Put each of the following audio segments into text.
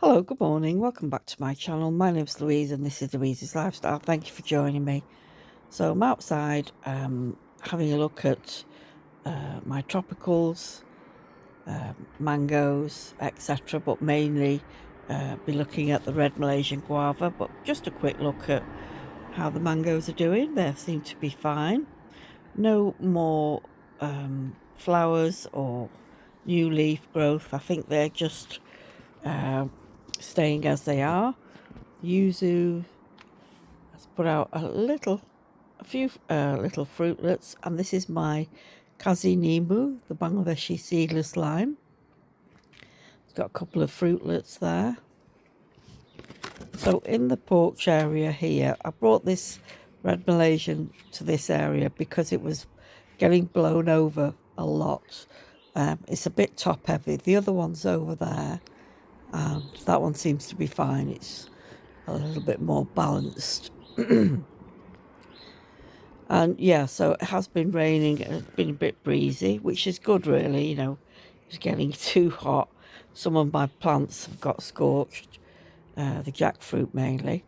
Hello, good morning, welcome back to my channel. My name's Louise and this is Louise's Lifestyle. Thank you for joining me. So I'm outside having a look at my tropicals, mangoes, etc., but mainly be looking at the Red Malaysian Guava. But just a quick look at how the mangoes are doing. They seem to be fine. No more flowers or new leaf growth. I think they're just staying as they are. Yuzu has put out a few little fruitlets, and this is my Kazi Nimu, the Bangladeshi seedless lime. It's got a couple of fruitlets there. So in the porch area here, I brought this Red Malaysian to this area because it was getting blown over a lot. It's a bit top heavy. The other one's over there, and that one seems to be fine. It's a little bit more balanced. And yeah, so it has been raining and it's been a bit breezy, which is good really. You know, it's getting too hot. Some of my plants have got scorched, the jackfruit mainly.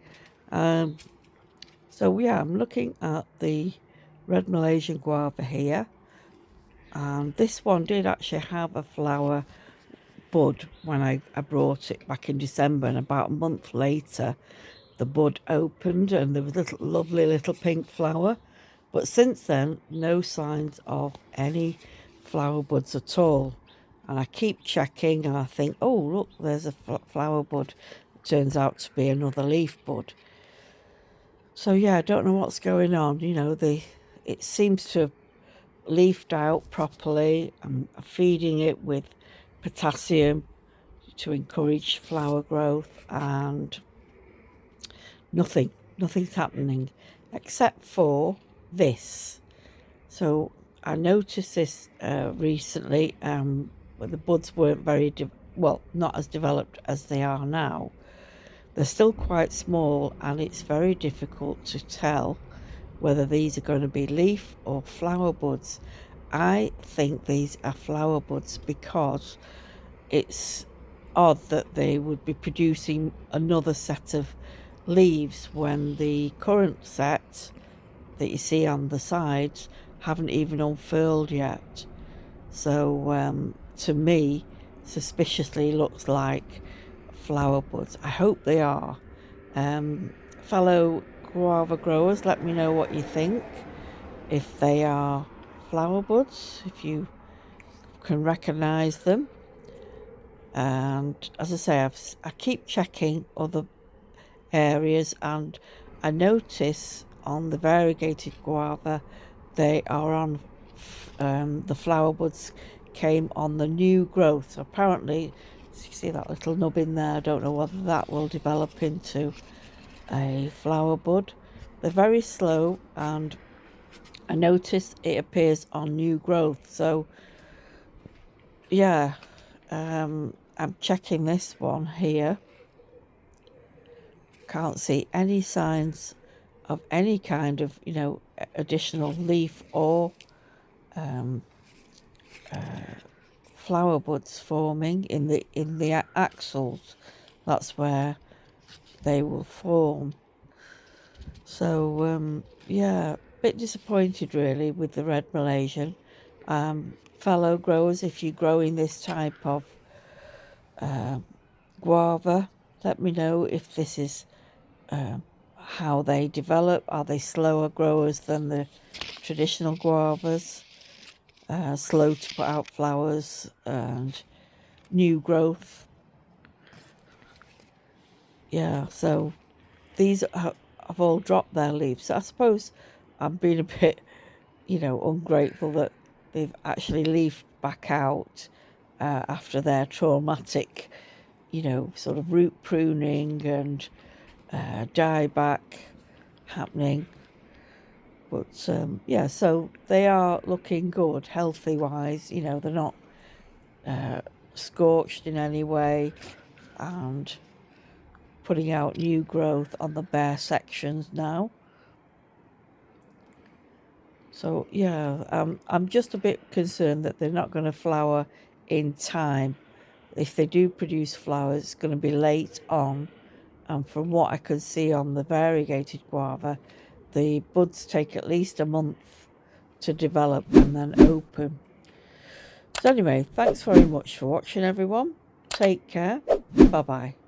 So yeah, I'm looking at the Red Malaysian Guava here, and this one did actually have a flower bud when I brought it back in December, and about a month later the bud opened and there was a lovely little pink flower. But since then, no signs of any flower buds at all. And I keep checking and I think, oh, look, there's a flower bud. It turns out to be another leaf bud. So yeah, I don't know what's going on. You know, it seems to have leafed out properly. I'm feeding it with potassium to encourage flower growth, and nothing's happening except for this. So I noticed this recently, but the buds weren't very not as developed as they are now. They're still quite small, and it's very difficult to tell whether these are going to be leaf or flower buds. I think these are flower buds because it's odd that they would be producing another set of leaves when the current set that you see on the sides haven't even unfurled yet. So to me, suspiciously looks like flower buds. I hope they are. Fellow guava growers, let me know what you think, if they are flower buds, if you can recognize them. And as I say, I keep checking other areas, and I notice on the variegated guava they are on the flower buds came on the new growth. So apparently, you see that little nub in there, I don't know whether that will develop into a flower bud. They're very slow, and I notice it appears on new growth. So yeah, I'm checking this one here. Can't see any signs of any kind of, you know, additional leaf or flower buds forming in the axils. That's where they will form. So yeah, a bit disappointed really with the Red Malaysian. Fellow growers, if you're growing this type of guava, let me know if this is how they develop. Are they slower growers than the traditional guavas? Slow to put out flowers and new growth. Yeah, so these have all dropped their leaves. So I suppose I'm being a bit, you know, ungrateful that they've actually leafed back out after their traumatic, you know, sort of root pruning and dieback happening. But yeah, so they are looking good healthy wise. You know, they're not scorched in any way, and putting out new growth on the bare sections now. So yeah, I'm just a bit concerned that they're not going to flower in time. If they do produce flowers, it's going to be late on. And from what I can see on the variegated guava, the buds take at least a month to develop and then open. So anyway, thanks very much for watching, everyone. Take care. Bye-bye.